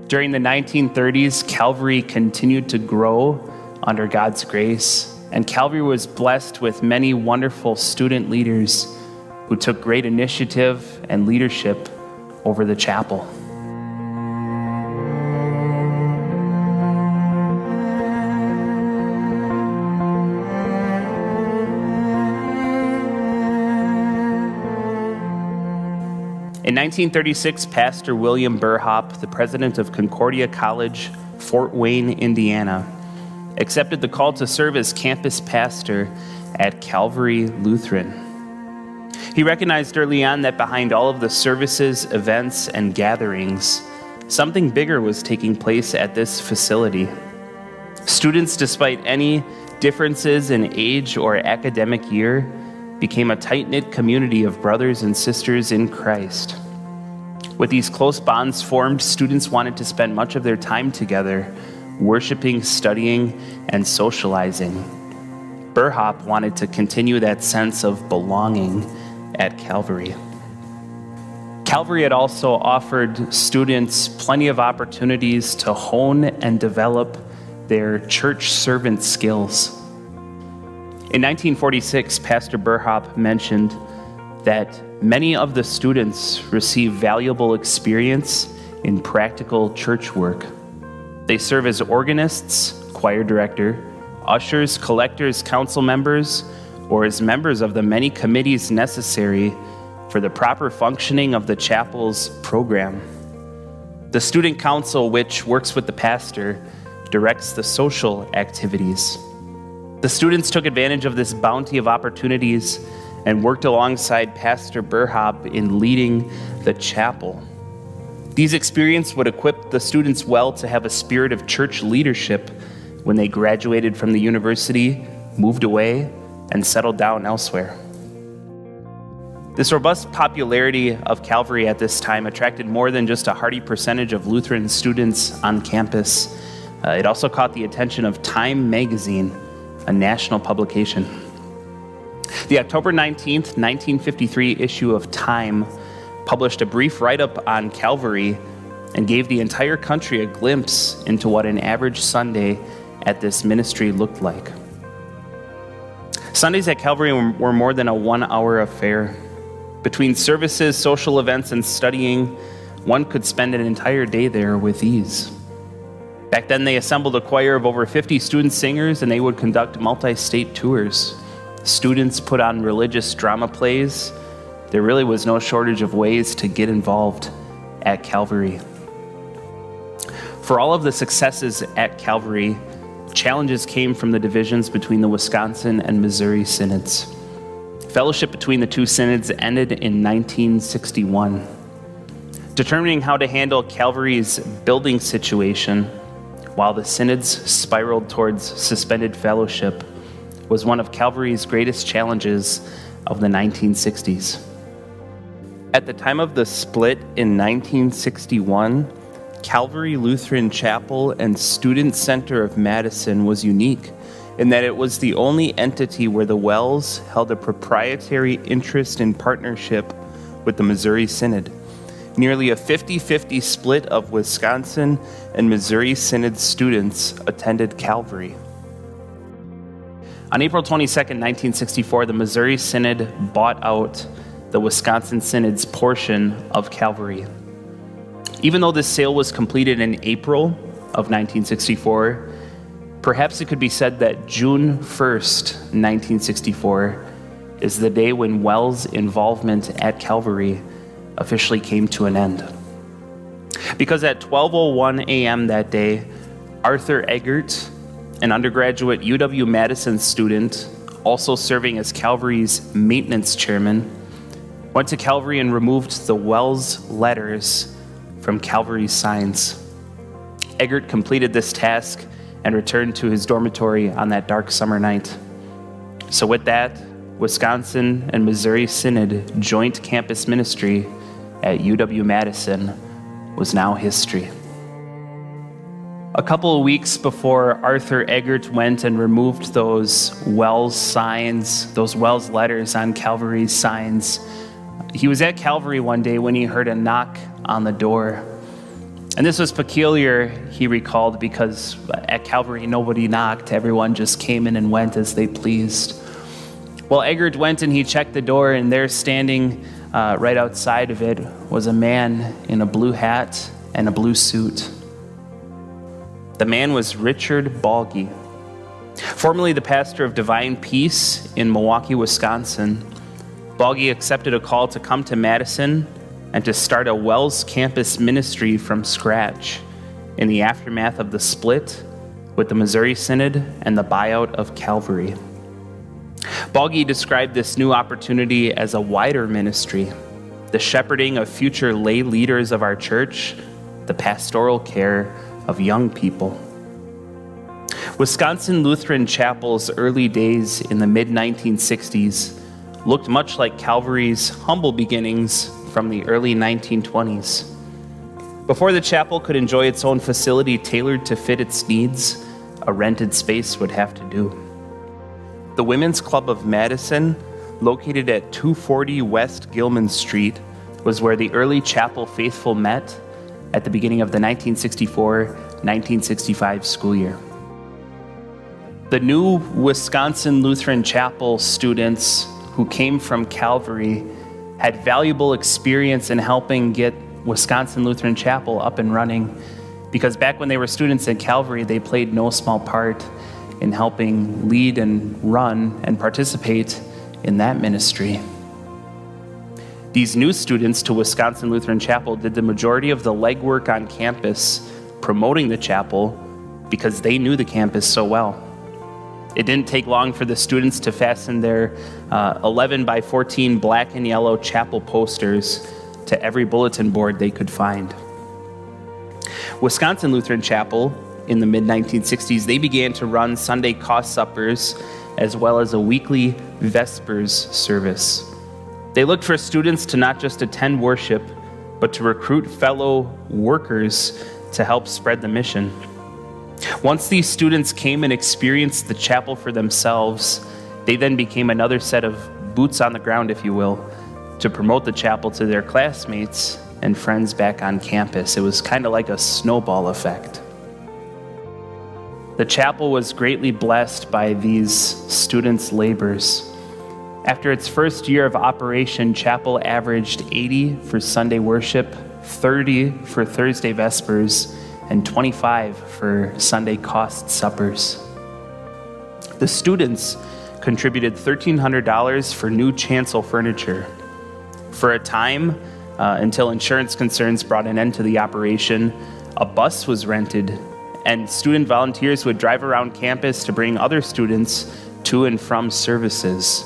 During the 1930s, Calvary continued to grow under God's grace, and Calvary was blessed with many wonderful student leaders who took great initiative and leadership over the chapel. In 1936, Pastor William Burhop, the president of Concordia College, Fort Wayne, Indiana, accepted the call to serve as campus pastor at Calvary Lutheran. He recognized early on that behind all of the services, events, and gatherings, something bigger was taking place at this facility. Students, despite any differences in age or academic year, became a tight-knit community of brothers and sisters in Christ. With these close bonds formed, students wanted to spend much of their time together, worshiping, studying, and socializing. Burhop wanted to continue that sense of belonging at Calvary. Calvary had also offered students plenty of opportunities to hone and develop their church servant skills. In 1946, Pastor Burhop mentioned that many of the students received valuable experience in practical church work. They serve as organists, choir director, ushers, collectors, council members, or as members of the many committees necessary for the proper functioning of the chapel's program. The student council, which works with the pastor, directs the social activities. The students took advantage of this bounty of opportunities and worked alongside Pastor Burhop in leading the chapel. These experiences would equip the students well to have a spirit of church leadership when they graduated from the university, moved away, and settled down elsewhere. This robust popularity of Calvary at this time attracted more than just a hearty percentage of Lutheran students on campus. It also caught the attention of Time magazine, a national publication. The October 19th, 1953 issue of Time published a brief write-up on Calvary and gave the entire country a glimpse into what an average Sunday at this ministry looked like. Sundays at Calvary were more than a one-hour affair. Between services, social events, and studying, one could spend an entire day there with ease. Back then, they assembled a choir of over 50 student singers, and they would conduct multi-state tours. Students put on religious drama plays. There really was no shortage of ways to get involved at Calvary. For all of the successes at Calvary, challenges came from the divisions between the Wisconsin and Missouri synods. Fellowship between the two synods ended in 1961. Determining how to handle Calvary's building situation while the synods spiraled towards suspended fellowship was one of Calvary's greatest challenges of the 1960s. At the time of the split in 1961, Calvary Lutheran Chapel and Student Center of Madison was unique in that it was the only entity where the WELS held a proprietary interest in partnership with the Missouri Synod. Nearly a 50-50 split of Wisconsin and Missouri Synod students attended Calvary. On April 22, 1964, the Missouri Synod bought out the Wisconsin Synod's portion of Calvary. Even though this sale was completed in April of 1964, perhaps it could be said that June 1st, 1964, is the day when WELS' involvement at Calvary officially came to an end. Because at 12:01 a.m. that day, Arthur Eggert, an undergraduate UW-Madison student, also serving as Calvary's maintenance chairman, went to Calvary and removed the WELS letters from Calvary's signs. Eggert completed this task and returned to his dormitory on that dark summer night. So with that, Wisconsin and Missouri Synod joint campus ministry at UW-Madison was now history. A couple of weeks before Arthur Eggert went and removed those WELS signs, those WELS letters on Calvary's signs, he was at Calvary one day when he heard a knock on the door. And this was peculiar, he recalled, because at Calvary nobody knocked. Everyone just came in and went as they pleased. Well, Eggert went and he checked the door, and there standing right outside of it was a man in a blue hat and a blue suit. The man was Richard Balge, formerly the pastor of Divine Peace in Milwaukee, Wisconsin. Balge accepted a call to come to Madison and to start a WELS campus ministry from scratch in the aftermath of the split with the Missouri Synod and the buyout of Calvary. Balge described this new opportunity as a wider ministry, the shepherding of future lay leaders of our church, the pastoral care of young people. Wisconsin Lutheran Chapel's early days in the mid-1960s looked much like Calvary's humble beginnings from the early 1920s. Before the chapel could enjoy its own facility tailored to fit its needs, a rented space would have to do. The Women's Club of Madison, located at 240 West Gilman Street, was where the early chapel faithful met at the beginning of the 1964-1965 school year. The new Wisconsin Lutheran Chapel students who came from Calvary had valuable experience in helping get Wisconsin Lutheran Chapel up and running, because back when they were students at Calvary, they played no small part in helping lead and run and participate in that ministry. These new students to Wisconsin Lutheran Chapel did the majority of the legwork on campus promoting the chapel because they knew the campus so well. It didn't take long for the students to fasten their 11 by 14 black and yellow chapel posters to every bulletin board they could find. Wisconsin Lutheran Chapel, in the mid-1960s, they began to run Sunday cost suppers as well as a weekly Vespers service. They looked for students to not just attend worship, but to recruit fellow workers to help spread the mission. Once these students came and experienced the chapel for themselves, they then became another set of boots on the ground, if you will, to promote the chapel to their classmates and friends back on campus. It was kind of like a snowball effect. The chapel was greatly blessed by these students' labors. After its first year of operation, chapel averaged 80 for Sunday worship, 30 for Thursday Vespers, and 25 for Sunday cost suppers. The students contributed $1,300 for new chancel furniture. For a time, until insurance concerns brought an end to the operation, a bus was rented, and student volunteers would drive around campus to bring other students to and from services.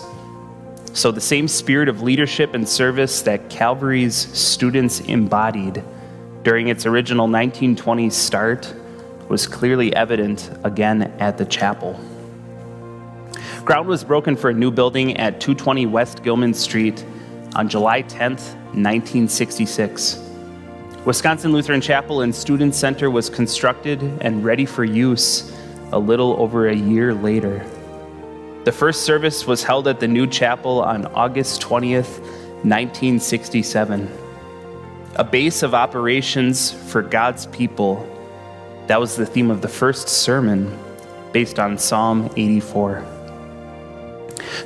So the same spirit of leadership and service that Calvary's students embodied during its original 1920s start was clearly evident again at the chapel. Ground was broken for a new building at 220 West Gilman Street on July 10th, 1966. Wisconsin Lutheran Chapel and Student Center was constructed and ready for use a little over a year later. The first service was held at the new chapel on August 20th, 1967. A base of operations for God's people. That was the theme of the first sermon, based on Psalm 84.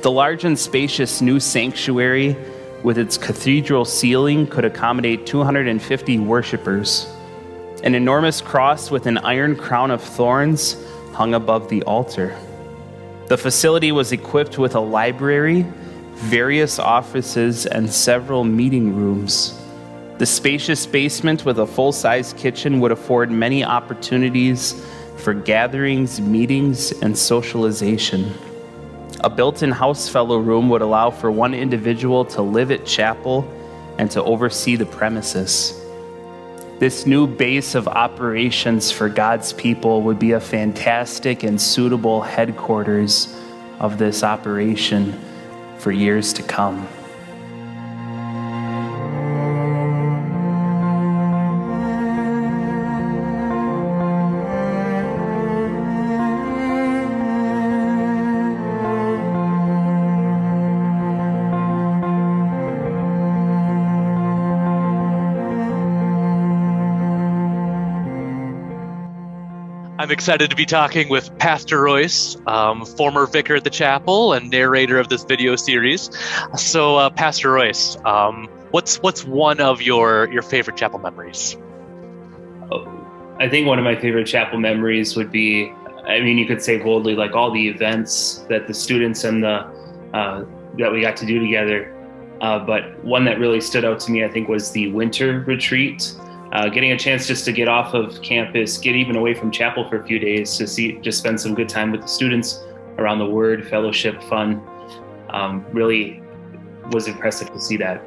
The large and spacious new sanctuary with its cathedral ceiling could accommodate 250 worshipers. An enormous cross with an iron crown of thorns hung above the altar. The facility was equipped with a library, various offices, and several meeting rooms. The spacious basement with a full-size kitchen would afford many opportunities for gatherings, meetings, and socialization. A built-in house fellow room would allow for one individual to live at chapel and to oversee the premises. This new base of operations for God's people would be a fantastic and suitable headquarters of this operation for years to come. I'm excited to be talking with Pastor Royce, former vicar at the chapel and narrator of this video series. So, Pastor Royce, what's one of your favorite chapel memories? I think one of my favorite chapel memories would be, you could say boldly, like all the events that the students and that we got to do together. But one that really stood out to me, I think, was the winter retreat. Getting a chance just to get off of campus, get even away from chapel for a few days to just spend some good time with the students around the Word, fellowship, fun. Really was impressive to see that.